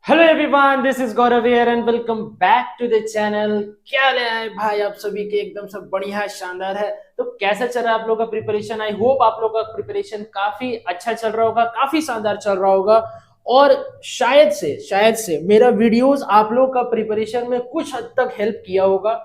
Hello everyone, this is Gaurav here and welcome back to the channel. क्या हाल है भाई आप सभी के? एकदम सब बढ़िया शानदार है। तो कैसा चल रहा है आप लोगों का प्रिपरेशन? आई होप आप लोगों का प्रिपरेशन काफी अच्छा चल रहा होगा, काफी शानदार चल रहा होगा। और शायद से मेरा वीडियोस आप लोगों का प्रिपरेशन में कुछ हद तक हेल्प किया होगा।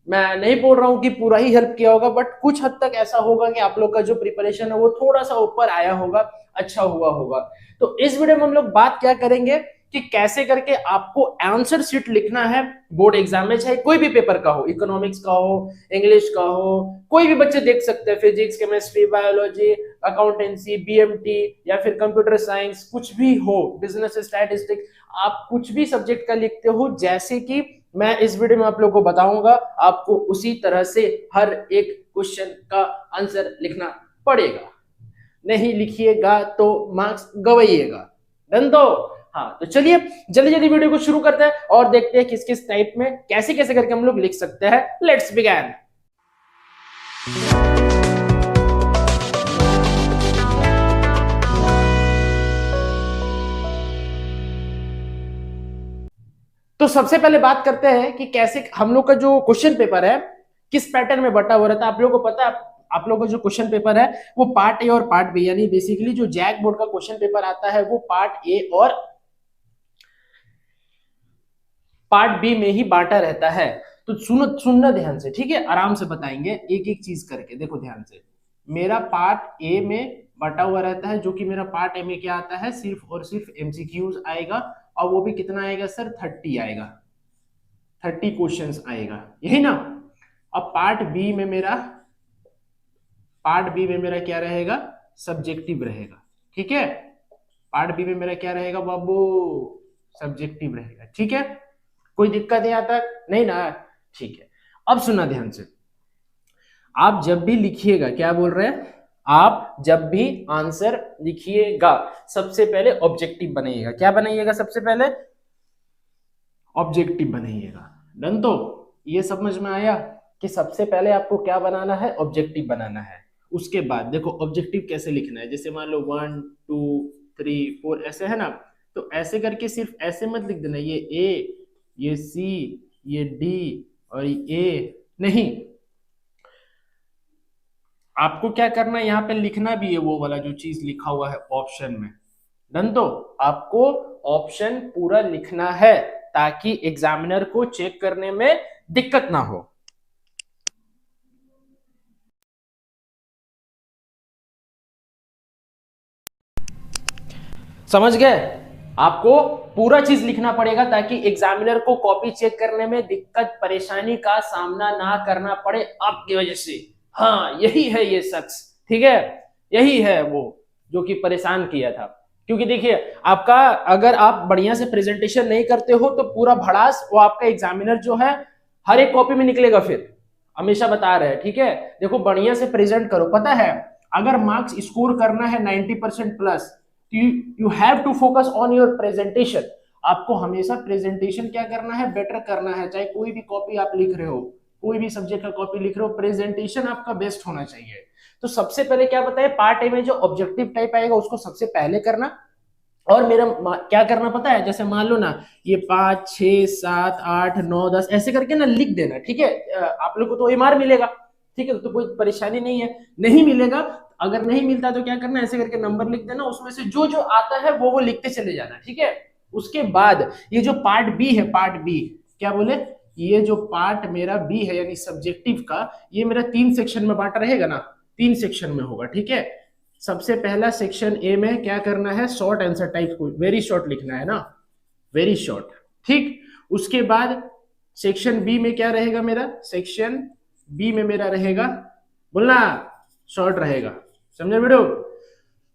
मैं नहीं बोल रहा हूँ कि पूरा ही हेल्प किया होगा, बट कुछ हद तक ऐसा होगा कि आप लोग का जो प्रिपरेशन है वो थोड़ा सा ऊपर आया होगा, अच्छा हुआ होगा। तो इस वीडियो में हम लोग बात क्या करेंगे कि कैसे करके आपको आंसर शीट लिखना है बोर्ड एग्जाम में, चाहे कोई भी पेपर का हो, इकोनॉमिक्स का हो, इंग्लिश का हो, कोई भी बच्चे देख सकते हैं, physics, chemistry, biology, accountancy, BMT या फिर कंप्यूटर साइंस, कुछ भी हो, बिजनेस स्टैटिस्टिक्स, आप कुछ भी सब्जेक्ट का लिखते हो, जैसे कि मैं इस वीडियो में आप लोगों को बताऊंगा, आपको उसी तरह से हर एक क्वेश्चन का आंसर लिखना पड़ेगा। नहीं लिखिएगा तो मार्क्स गवाइएगा। डन तो? हाँ, तो चलिए जल्दी जल्दी वीडियो को शुरू करते हैं और देखते हैं किस किस टाइप में कैसे कैसे करके हम लोग लिख सकते हैं। Let's begin. तो सबसे पहले बात करते हैं कि कैसे हम लोग का जो क्वेश्चन पेपर है किस पैटर्न में बटा हुआ रहता है। आप लोगों को पता है, आप लोगों का जो क्वेश्चन पेपर है वो पार्ट ए और पार्ट बी, यानी बेसिकली जो जैक बोर्ड का क्वेश्चन पेपर आता है वो पार्ट ए और पार्ट बी में ही बांटा रहता है। तो सुनना ध्यान से, ठीक है? आराम से बताएंगे एक एक चीज करके। देखो ध्यान से, मेरा पार्ट ए में बटा हुआ रहता है, जो कि मेरा पार्ट ए में क्या आता है, सिर्फ और सिर्फ एमसीक्यूज आएगा, और वो भी कितना आएगा सर? 30 आएगा, 30 क्वेश्चंस आएगा, यही ना? अब पार्ट बी में मेरा क्या रहेगा? सब्जेक्टिव रहेगा, ठीक है? पार्ट बी में मेरा क्या रहेगा बाबू? सब्जेक्टिव रहेगा, ठीक है? कोई दिक्कत नहीं आता? नहीं ना? ठीक है। अब सुनना ध्यान से, आप जब भी लिखिएगा, क्या बोल रहे हैं, आप जब भी आंसर लिखिएगा सबसे पहले ऑब्जेक्टिव बनाइएगा। क्या बनाइएगा? सबसे पहले ऑब्जेक्टिव बनाइएगा। डन तो? ये समझ में आया कि सबसे पहले आपको क्या बनाना है? ऑब्जेक्टिव बनाना है। उसके बाद देखो ऑब्जेक्टिव कैसे लिखना है, जैसे मान लो 1 2 3 4 ऐसे है ना, तो ऐसे करके सिर्फ ऐसे मत लिख देना, ये ए, ये सी, ये डी और ये नहीं। आपको क्या करना है, यहाँ पे लिखना भी है वो वाला जो चीज लिखा हुआ है ऑप्शन में। डन तो? आपको ऑप्शन पूरा लिखना है ताकि एग्जामिनर को चेक करने में दिक्कत ना हो। समझ गए? आपको पूरा चीज लिखना पड़ेगा ताकि एग्जामिनर को कॉपी चेक करने में दिक्कत परेशानी का सामना ना करना पड़े आपकी वजह से। हाँ, यही है ये शख्स, ठीक है? यही है वो जो कि परेशान किया था। क्योंकि देखिए, आपका अगर आप बढ़िया से प्रेजेंटेशन नहीं करते हो तो पूरा भड़ास वो आपका एग्जामिनर जो है हर एक कॉपी में निकलेगा। फिर हमेशा बता रहे हैं, ठीक है? देखो बढ़िया से प्रेजेंट करो। पता है, अगर मार्क्स स्कोर करना है 90% plus, you have to focus on your presentation. आपको हमेशा प्रेजेंटेशन क्या करना है? बेटर करना है। चाहे कोई भी कॉपी आप लिख रहे हो, कोई भी सब्जेक्ट का कॉपी लिख रहे हो, प्रेजेंटेशन आपका बेस्ट होना चाहिए। तो सबसे पहले क्या बताए, पार्ट ए में जो ऑब्जेक्टिव टाइप आएगा उसको सबसे पहले करना। और मेरा क्या करना पता है, जैसे मान लो ना, ये 5 6 7 8 9 10 ऐसे करके ना लिख देना, ठीक है? आप लोग को तो एमआर मिलेगा, ठीक है? तो कोई परेशानी नहीं है। नहीं मिलेगा, अगर नहीं मिलता तो क्या करना, ऐसे करके नंबर लिख देना, उसमें से जो जो आता है वो लिखते चले जाना, ठीक है? उसके बाद ये जो पार्ट बी है, पार्ट बी क्या बोले, ये जो पार्ट मेरा बी है यानी सब्जेक्टिव का, ये मेरा 3 सेक्शन में बांटा रहेगा ना, 3 सेक्शन में होगा, ठीक है? सबसे पहला सेक्शन ए में क्या करना है, शॉर्ट आंसर टाइप को वेरी शॉर्ट लिखना है ना, वेरी शॉर्ट, ठीक? उसके बाद सेक्शन बी में क्या रहेगा मेरा, सेक्शन बी में मेरा रहेगा, बोलना, शॉर्ट रहेगा, समझे बेटो?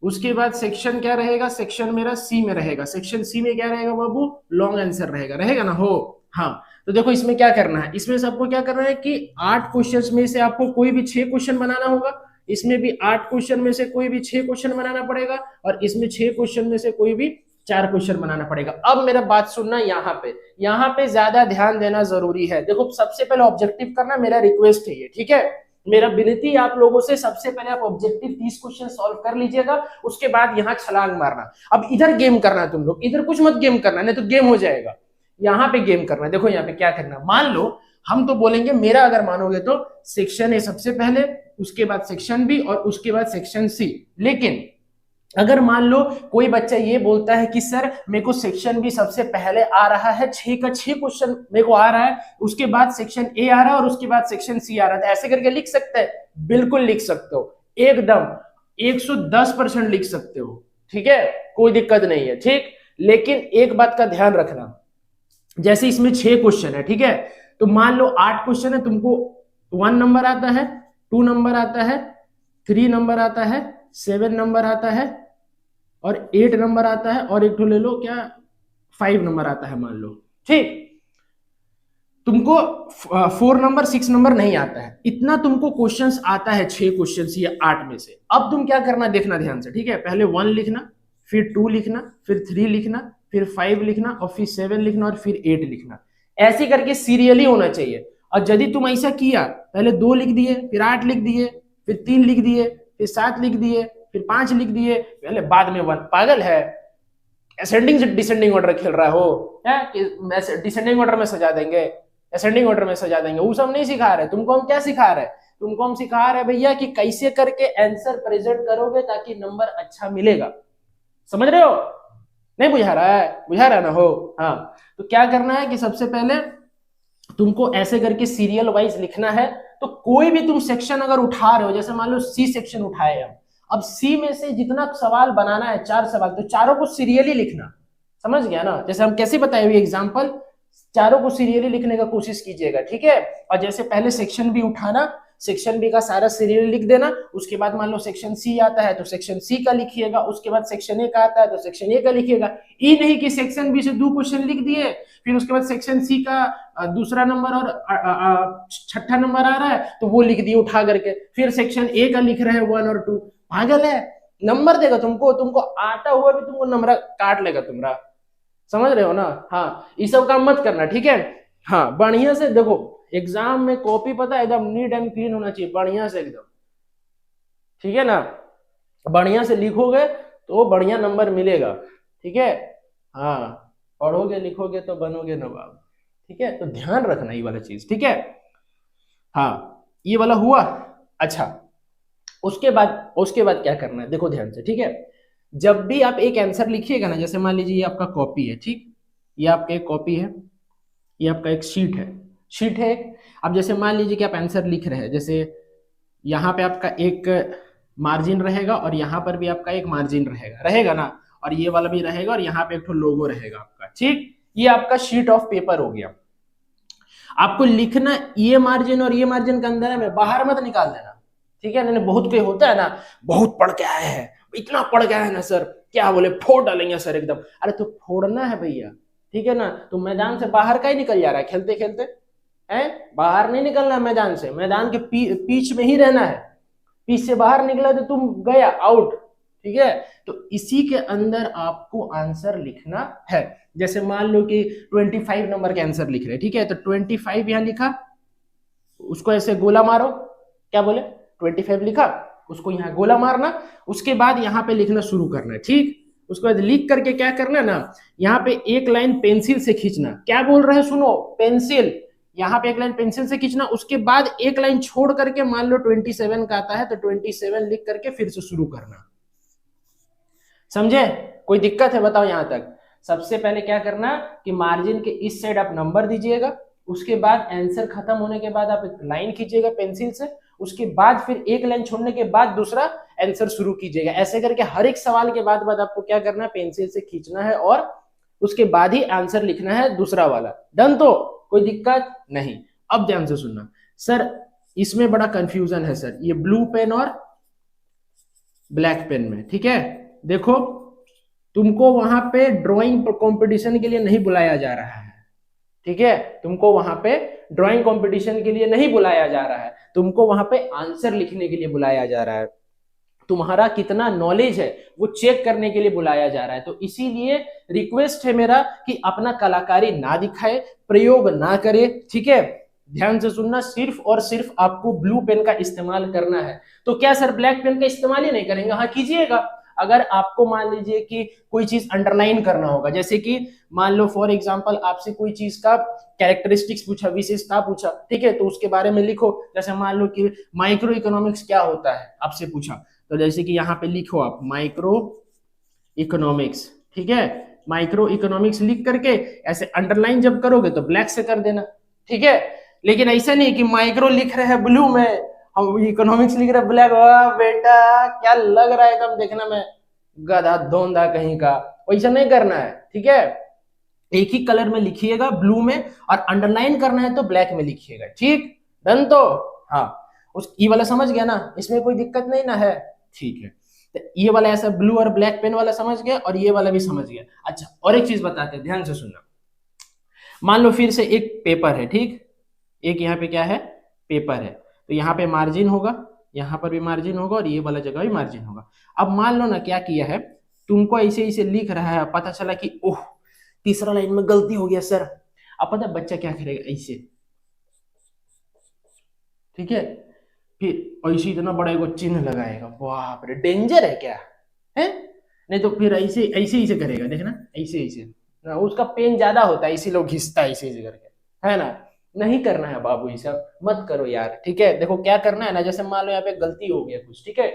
उसके बाद सेक्शन क्या रहेगा, सेक्शन मेरा सी में रहेगा। सेक्शन सी में क्या रहेगा बाबू, लॉन्ग आंसर रहेगा, रहेगा ना हो? हाँ। तो देखो इसमें क्या करना है, इसमें से आपको क्या करना है कि 8 क्वेश्चंस में से आपको कोई भी 6 क्वेश्चन बनाना होगा, इसमें भी 8 क्वेश्चन में से कोई भी 6 क्वेश्चन बनाना पड़ेगा, और इसमें 6 क्वेश्चन में से कोई भी 4 क्वेश्चन बनाना पड़ेगा। अब मेरा बात सुनना, यहाँ पे ज्यादा ध्यान देना जरूरी है। देखो सबसे पहले ऑब्जेक्टिव करना मेरा रिक्वेस्ट है ये, ठीक है? मेरा विनती आप लोगों से, सबसे पहले आप ऑब्जेक्टिव 30 क्वेश्चन सॉल्व कर लीजिएगा, उसके बाद यहाँ छलांग मारना। अब इधर गेम करना है तुम लोग, इधर कुछ मत गेम करना, नहीं तो गेम हो जाएगा। यहाँ पे गेम करना है। देखो यहाँ पे क्या करना, मान लो हम तो बोलेंगे, मेरा अगर मानोगे तो सेक्शन ए सबसे पहले, उसके बाद सेक्शन बी और उसके बाद सेक्शन सी। लेकिन अगर मान लो कोई बच्चा ये बोलता है कि सर मेरे को सेक्शन बी सबसे पहले आ रहा है, 6 का 6 क्वेश्चन मेरे को आ रहा है, उसके बाद सेक्शन ए आ रहा है और उसके बाद सेक्शन सी आ रहा है, ऐसे करके लिख सकते हैं? बिल्कुल लिख सकते हो, एकदम 110% लिख सकते हो, ठीक है, कोई दिक्कत नहीं है, ठीक। लेकिन एक बात का ध्यान रखना, जैसे इसमें 6 क्वेश्चन है, ठीक है, तो मान लो 8 क्वेश्चन है, तुमको 1 नंबर आता है, 2 नंबर आता है, 3 नंबर आता है, 7 नंबर आता है और 8 नंबर आता है, और एक तो ले लो क्या 5 नंबर आता है मान लो, ठीक। तुमको 4 नंबर 6 नंबर नहीं आता है, इतना तुमको क्वेश्चंस आता है, 6 क्वेश्चंस या 8 में से। अब तुम क्या करना, देखना ध्यान से, ठीक है, पहले 1 लिखना, फिर 2 लिखना, फिर 3 लिखना, फिर 5 लिखना और फिर 7 लिखना और फिर 8 लिखना, ऐसे करके सीरियली होना चाहिए। और यदि तुम ऐसा किया, पहले 2 लिख दिए, फिर 8 लिख दिए, फिर 3 लिख दिए, फिर 7 लिख दिए, फिर 5 लिख दिए, पहले बाद में 1, पागल है? असेंडिंग से डिसेंडिंग ऑर्डर खेल रहा हो क्या? डिसेंडिंग ऑर्डर में सजा देंगे, असेंडिंग ऑर्डर में सजा देंगे, वो सब नहीं सिखा रहे तुमको। हम क्या सिखा रहे हैं तुमको? हम सिखा रहे हैं भैया कि कैसे करके आंसर प्रेजेंट करोगे ताकि नंबर अच्छा मिलेगा। समझ रहे हो? नहीं बुझा रहा है? बुझा रहा ना हो? हाँ, तो क्या करना है कि सबसे पहले तुमको ऐसे करके सीरियल वाइज लिखना है। तो कोई भी तुम सेक्शन अगर उठा रहे हो, जैसे मान लो सी सेक्शन उठाए हम, अब सी में से जितना सवाल बनाना है, 4 सवाल, तो चारों को सीरियली लिखना। समझ गया ना? जैसे हम कैसे बताए हुए एग्जाम्पल, चारों को सीरियली लिखने का कोशिश कीजिएगा, ठीक है। और जैसे पहले सेक्शन बी उठाना, सेक्शन बी का सारा सीरियल लिख देना, उसके बाद मान लो सेक्शन सी आता है तो सेक्शन सी का लिखिएगा, उसके बाद सेक्शन ए का आता है तो सेक्शन ए का लिखिएगा। ये नहीं कि सेक्शन बी से 2 क्वेश्चन लिख दिए, फिर उसके बाद सेक्शन सी का दूसरा नंबर और छठा नंबर आ रहा है तो वो लिख दिए उठा करके, फिर सेक्शन ए का लिख रहे हैं 1 और 2। पागल है? नंबर देगा तुमको, तुमको आता हुआ भी तुमको नंबर काट लेगा तुम्हारा। समझ रहे हो ना? हाँ, ये सब काम मत करना, ठीक है। हाँ, बढ़िया से देखो, एग्जाम में कॉपी पता है एकदम नीट एंड क्लीन होना चाहिए, बढ़िया से एकदम, ठीक है ना। बढ़िया से लिखोगे तो बढ़िया नंबर मिलेगा, ठीक है। हाँ, पढ़ोगे लिखोगे तो बनोगे नवाब, ठीक है। तो ध्यान रखना ये वाला चीज, ठीक है। हाँ, ये वाला हुआ। अच्छा, उसके बाद क्या करना है, देखो ध्यान से, ठीक है। जब भी आप एक आंसर लिखिएगा ना, जैसे मान लीजिए ये आपका कॉपी है, ठीक, ये आपका एक कॉपी है, ये आपका एक शीट है एक। अब जैसे मान लीजिए कि आप आंसर लिख रहे हैं, जैसे यहाँ पे आपका एक मार्जिन रहेगा और यहाँ पर भी आपका एक मार्जिन रहेगा ना, और ये वाला भी रहेगा और यहाँ पे एक तो लोगो रहेगा आपका, ठीक। ये आपका शीट ऑफ पेपर हो गया। आपको लिखना ये मार्जिन और ये मार्जिन का अंदर है, बाहर मत निकाल देना, ठीक है। बहुत कोई होता है ना, बहुत पढ़ के आए हैं, इतना पढ़ गया है ना सर, क्या बोले, फोड़ डालेंगे सर एकदम। अरे तो फोड़ना है भैया, ठीक है ना। तो मैदान से बाहर का ही निकल जा रहा है खेलते खेलते, है बाहर नहीं निकलना मैदान से, मैदान के पीच में ही रहना है। पीच से बाहर निकला तो तुम गया आउट, ठीक है। तो इसी के अंदर आपको आंसर लिखना है। जैसे मान लो कि 25 नंबर के आंसर लिख रहे, ठीक है, तो 25 यहां लिखा, उसको ऐसे गोला मारो, क्या बोले, 25 लिखा, उसको यहाँ गोला मारना, उसके बाद यहाँ पे लिखना शुरू करना है, ठीक। उसके बाद लिख करके क्या करना ना, यहाँ पे एक लाइन पेंसिल से खींचना। क्या बोल रहे हैं सुनो, पेंसिल, यहाँ पे एक लाइन पेंसिल से खींचना, उसके बाद एक लाइन छोड़ करके, मान लो 27 का आता है तो 27 लिख करके फिर से शुरू करना। समझे? कोई दिक्कत है बताओ यहाँ तक? सबसे पहले क्या करना कि मार्जिन के इस साइड आप नंबर दीजिएगा, उसके बाद आंसर खत्म होने के बाद आप एक लाइन खींचिएगा पेंसिल से, उसके बाद फिर एक लाइन छोड़ने के बाद दूसरा आंसर शुरू कीजिएगा। ऐसे करके हर एक सवाल के बाद आपको क्या करना है, पेंसिल से खींचना है और उसके बाद ही आंसर लिखना है दूसरा वाला। डन? तो कोई दिक्कत नहीं। अब ध्यान से सुनना सर, इसमें बड़ा कंफ्यूजन है सर, ये ब्लू पेन और ब्लैक पेन में, ठीक है। देखो, तुमको वहां पे ड्राइंग कंपटीशन के लिए नहीं बुलाया जा रहा है, ठीक है। तुमको वहां पे ड्राइंग कंपटीशन के लिए नहीं बुलाया जा रहा है, तुमको वहां पे आंसर लिखने के लिए बुलाया जा रहा है। तुम्हारा कितना नॉलेज है वो चेक करने के लिए बुलाया जा रहा है। तो इसीलिए रिक्वेस्ट है मेरा कि अपना कलाकारी ना दिखाए, प्रयोग ना करे, ठीक है। ध्यान से सुनना, सिर्फ और सिर्फ आपको ब्लू पेन का इस्तेमाल करना है। तो क्या सर ब्लैक पेन का इस्तेमाल ही नहीं करेंगे? हाँ कीजिएगा। अगर आपको मान लीजिए कि कोई चीज अंडरलाइन करना होगा, जैसे कि मान लो फॉर एग्जांपल आपसे कोई चीज का कैरेक्टरिस्टिक्स पूछा, विशेषता पूछा, ठीक है, तो उसके बारे में लिखो। जैसे मान लो कि माइक्रो इकोनॉमिक्स क्या होता है आपसे पूछा, तो जैसे कि यहाँ पे लिखो आप माइक्रो इकोनॉमिक्स, ठीक है, माइक्रो इकोनॉमिक्स लिख करके ऐसे अंडरलाइन जब करोगे तो ब्लैक से कर देना, ठीक है। लेकिन ऐसा नहीं कि माइक्रो लिख रहे हैं ब्लू में, हम इकोनॉमिक्स लिख रहे हैं ब्लैक। वाह बेटा क्या लग रहा है एकदम देखने में गधा धोंधा कहीं का, वैसा नहीं करना है, ठीक है। एक ही कलर में लिखिएगा ब्लू में, और अंडरलाइन करना है तो ब्लैक में लिखिएगा, ठीक, डन तो। हाँ उस ये वाला समझ गया ना, इसमें कोई दिक्कत नहीं ना है, ठीक है। तो ये वाला ऐसा ब्लू और ब्लैक पेन वाला समझ गया, और ये वाला भी समझ गया। अच्छा और एक चीज बताते हैं, ध्यान से सुनना। मान लो फिर से एक पेपर है, ठीक, एक यहाँ पे क्या है, पेपर है, तो यहाँ पे मार्जिन होगा, यहाँ पर भी मार्जिन होगा, और ये वाला जगह भी मार्जिन होगा। अब मान लो ना क्या किया है, तुमको ऐसे ऐसे लिख रहा है, पता चला कि ओह तीसरा लाइन में गलती हो गया सर। अब पता है बच्चा क्या करेगा, ऐसे, ठीक है, फिर ऐसे इतना बड़ा एक चिन्ह लगाएगा, बाप रे डेंजर है क्या है। नहीं तो फिर ऐसे ऐसे ऐसे करेगा, देखना ऐसे ऐसे ना, उसका पेन ज्यादा होता है, इसी लोग घिसता है ऐसे ऐसे करके, है ना। नहीं करना है बाबू, ये सब मत करो यार, ठीक है। देखो क्या करना है ना, जैसे मान लो यहाँ पे गलती हो गया कुछ, ठीक है,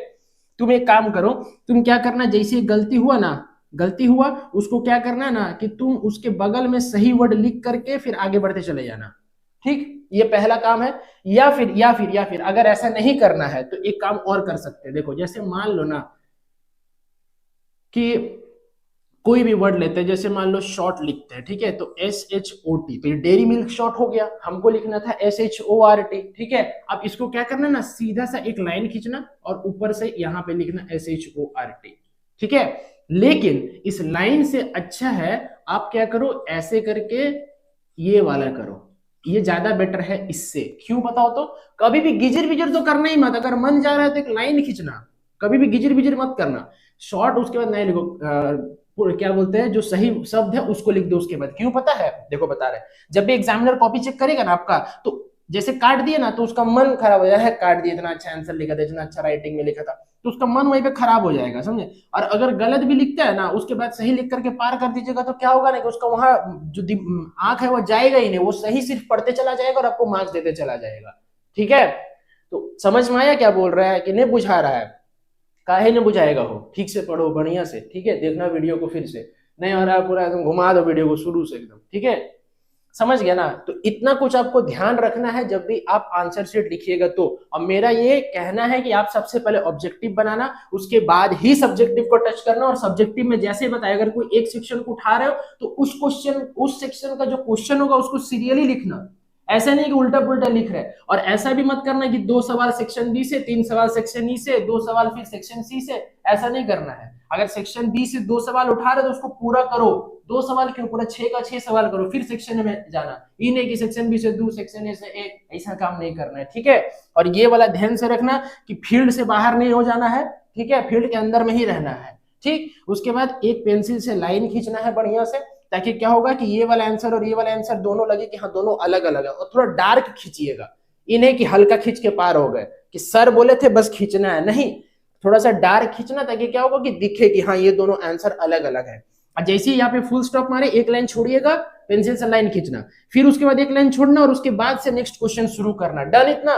तुम एक काम करो, तुम क्या करना, जैसे गलती हुआ ना, गलती हुआ उसको क्या करना है ना कि तुम उसके बगल में सही वर्ड लिख करके फिर आगे बढ़ते चले जाना, ठीक, ये पहला काम है। या फिर अगर ऐसा नहीं करना है तो एक काम और कर सकते हैं। देखो जैसे मान लो ना कि कोई भी वर्ड लेते हैं, जैसे मान लो शॉर्ट लिखते हैं, ठीक है, तो SHOT, तो ये डेयरी मिल्क शॉर्ट हो गया, हमको लिखना था SHORT, ठीक है। अब इसको क्या करना ना, सीधा सा एक लाइन खींचना और ऊपर से यहाँ पे लिखना SHORT, ठीक है। लेकिन इस लाइन से अच्छा है आप क्या करो, ऐसे करके ये वाला करो, ये ज्यादा बेटर है इससे। क्यों बताओ तो, कभी भी गिजर बिजर तो करना ही मत, अगर मन जा रहा है तो एक लाइन खींचना, कभी भी गिजर बिजर मत करना। शॉर्ट उसके बाद नहीं लिखो, क्या बोलते हैं, जो सही शब्द है उसको लिख दो उसके बाद। क्यों पता है, देखो बता रहे, जब भी एग्जामिनर कॉपी चेक करेगा ना आपका, तो जैसे काट दिए ना तो उसका मन खराब हो जाएगा, काट दिया, इतना अच्छा आंसर लिखा था, इतना अच्छा राइटिंग में लिखा था, तो उसका मन वहीं पे खराब हो जाएगा, समझे। और अगर गलत भी लिखता है ना, उसके बाद सही लिख करके पार कर दीजिएगा, तो क्या होगा ना कि उसका वहां जो आंख है वो जाएगा ही नहीं, वो सही सिर्फ पढ़ते चला जाएगा और आपको मार्क्स देते चला जाएगा, ठीक है। तो समझ में आया क्या बोल रहा है कि नहीं बुझा रहा है, काहे नहीं बुझाएगा हो, ठीक से पढ़ो बढ़िया से, ठीक है, देखना वीडियो को फिर से, नहीं हो रहा पूरा एकदम घुमा दो वीडियो को शुरू से एकदम, ठीक है, समझ गया ना। तो इतना कुछ आपको ध्यान रखना है जब भी आप आंसर शीट लिखिएगा तो। और मेरा ये कहना है कि आप सबसे पहले ऑब्जेक्टिव बनाना, उसके बाद ही सब्जेक्टिव को टच करना, और सब्जेक्टिव में जैसे बताया अगर कोई एक सेक्शन को उठा रहे हो तो उस क्वेश्चन, उस सेक्शन का जो क्वेश्चन होगा उसको सीरियली लिखना, ऐसा नहीं कि उल्टा पुल्टा लिख रहे। और ऐसा भी मत करना कि 2 सवाल सेक्शन बी से, 3 सवाल सेक्शन ई से, 2 सवाल फिर सेक्शन सी से, ऐसा नहीं करना है। अगर सेक्शन बी से 2 सवाल उठा रहे तो उसको पूरा करो, 2 सवाल क्यों, पूरा 6 का 6 सवाल करो, फिर सेक्शन में जाना, ये नहीं कि सेक्शन बी से 2 सेक्शन ए से 1, ऐसा काम नहीं करना है, ठीक है। और ये वाला ध्यान से रखना कि फील्ड से बाहर नहीं हो जाना है, ठीक है, फील्ड के अंदर में ही रहना है, ठीक। उसके बाद एक पेंसिल से लाइन खींचना है बढ़िया से, ताकि क्या होगा कि ये वाला आंसर और ये वाला आंसर दोनों लगे कि हाँ दोनों अलग अलग है। और थोड़ा डार्क खींचिएगा, ये नहीं कि हल्का खींच के पार हो गए कि सर बोले थे बस खींचना है, नहीं, थोड़ा सा डार्क खींचना, ताकि क्या होगा कि दिखे कि हाँ ये दोनों आंसर अलग अलग है। और जैसे ही यहाँ पे फुल स्टॉप मारे, एक लाइन छोड़िएगा, पेंसिल से लाइन खींचना, फिर उसके बाद एक लाइन छोड़ना, और उसके बाद से नेक्स्ट क्वेश्चन शुरू करना, डन इतना।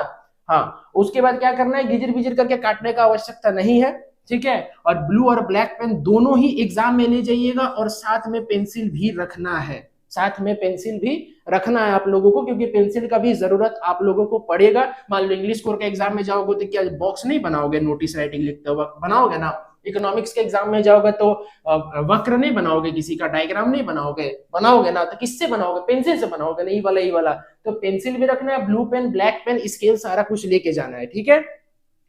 हाँ उसके बाद क्या करना है, गिजिर बिजिर करके काटने का आवश्यकता नहीं है, ठीक है। और ब्लू और ब्लैक पेन दोनों ही एग्जाम में ले जाइएगा, और साथ में पेंसिल भी रखना है, साथ में पेंसिल भी रखना है आप लोगों को, क्योंकि पेंसिल का भी जरूरत आप लोगों को पड़ेगा। मान लो इंग्लिश कोर के एग्जाम में जाओगे तो क्या बॉक्स नहीं बनाओगे, नोटिस राइटिंग लिखते वक्त बनाओगे ना। इकोनॉमिक्स के एग्जाम में जाओगे तो वक्र नहीं बनाओगे, किसी का डायग्राम नहीं बनाओगे, बनाओगे ना तो किससे बनाओगे, पेंसिल से बनाओगे, नहीं वाला ही वाला। तो पेंसिल भी रखना है, blue pen, black pen, scale, सारा कुछ लेके जाना है, ठीक है।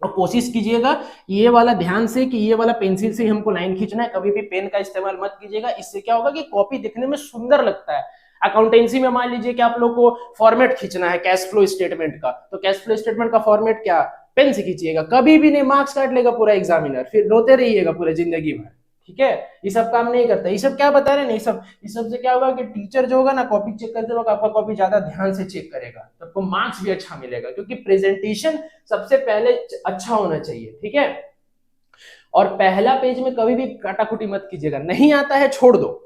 और कोशिश कीजिएगा ये वाला ध्यान से कि ये वाला पेंसिल से हमको लाइन खींचना है, कभी भी पेन का इस्तेमाल मत कीजिएगा। इससे क्या होगा कि कॉपी दिखने में सुंदर लगता है। अकाउंटेंसी में मान लीजिए कि आप लोग को फॉर्मेट खींचना है कैश फ्लो स्टेटमेंट का, तो कैश फ्लो स्टेटमेंट का फॉर्मेट क्या, पेन से खींचिएगा, कभी भी नहीं मार्क्स काट लेगा पूरा एग्जामिनर, फिर रोते रहिएगा पूरे जिंदगी भर, ठीक है, ये सब काम नहीं करता। ये सब क्या बता रहे हैं, ये सब से क्या होगा कि टीचर जो होगा ना कॉपी चेक करते वक्त आपका कॉपी ज्यादा ध्यान से चेक करेगा, तो आपको मार्क्स भी अच्छा मिलेगा, क्योंकि प्रेजेंटेशन सबसे पहले अच्छा होना चाहिए। ठीक है, और पहला पेज में कभी भी काटाकुटी मत कीजिएगा, नहीं आता है छोड़ दो।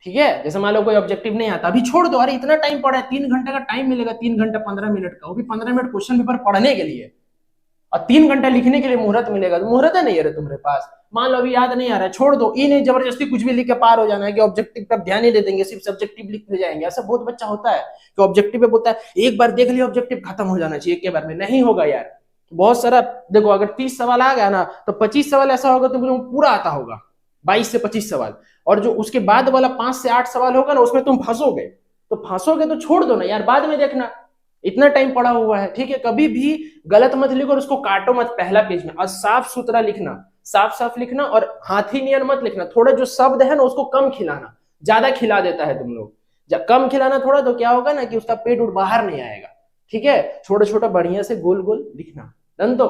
ठीक है, जैसे मान लो कोई ऑब्जेक्टिव नहीं आता, अभी छोड़ दो, अरे इतना टाइम पड़ा है, 3 घंटे का टाइम मिलेगा, 3 घंटा 15 मिनट का, वो भी 15 मिनट क्वेश्चन पेपर पढ़ने के लिए, और 3 घंटा लिखने के लिए मुहूर्त मिलेगा, तो मुहूर्त है नहीं है तुम्हारे पास, मान लो अभी याद नहीं आ रहा है, छोड़ दो। ये नहीं जबरदस्ती कुछ भी लिख के पार हो जाना है कि ऑब्जेक्टिव पर ध्यान नहीं दे देंगे, सिर्फ सब्जेक्टिव लिखते जाएंगे। ऐसा बहुत बच्चा होता है कि ऑब्जेक्टिव पे बोलता है एक बार देख लिया ऑब्जेक्टिव खत्म हो जाना चाहिए एक के बार में, नहीं होगा यार। बहुत सारा देखो, अगर 30 सवाल आ गया ना तो 25 सवाल ऐसा होगा तो पूरा आता होगा, 22 से 25 सवाल, और जो उसके बाद वाला 5 से 8 सवाल होगा ना उसमें तुम फंसोगे, तो फंसोगे तो छोड़ दो ना यार, बाद में देखना, इतना टाइम पड़ा हुआ है। ठीक है, कभी भी गलत मत लिखो और उसको काटो मत पहला पेज में, और साफ सुथरा लिखना, साफ साफ लिखना, और हाथी नियन मत लिखना। थोड़ा जो शब्द है ना उसको कम खिलाना, ज्यादा खिला देता है तुम लोग, जब कम खिलाना थोड़ा तो क्या होगा ना कि उसका पेट उठ बाहर नहीं आएगा। ठीक है, छोटा छोटा बढ़िया से गोल गोल लिखना, डन। तो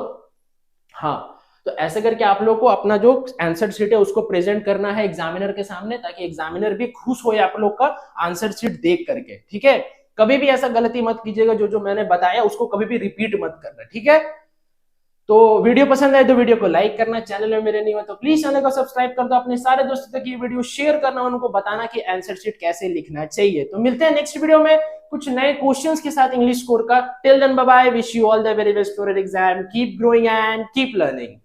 हाँ, तो ऐसे करके आप लोग को अपना जो आंसर शीट है उसको प्रेजेंट करना है एग्जामिनर के सामने, ताकि एग्जामिनर भी खुश हो आप लोग का आंसर शीट देख करके। ठीक है, कभी भी ऐसा गलती मत कीजिएगा, जो जो मैंने बताया उसको कभी भी रिपीट मत करना। ठीक है, तो वीडियो पसंद आए तो वीडियो को लाइक करना, चैनल में मेरे नहीं हो तो प्लीज चैनल को सब्सक्राइब कर दो, अपने सारे दोस्तों तक ये वीडियो शेयर करना, उनको बताना कि आंसर शीट कैसे लिखना चाहिए। तो मिलते हैं नेक्स्ट वीडियो में कुछ नए क्वेश्चंस के साथ इंग्लिश स्कोर का। Till then bye bye, wish you all the very best for your exam, keep growing and keep learning.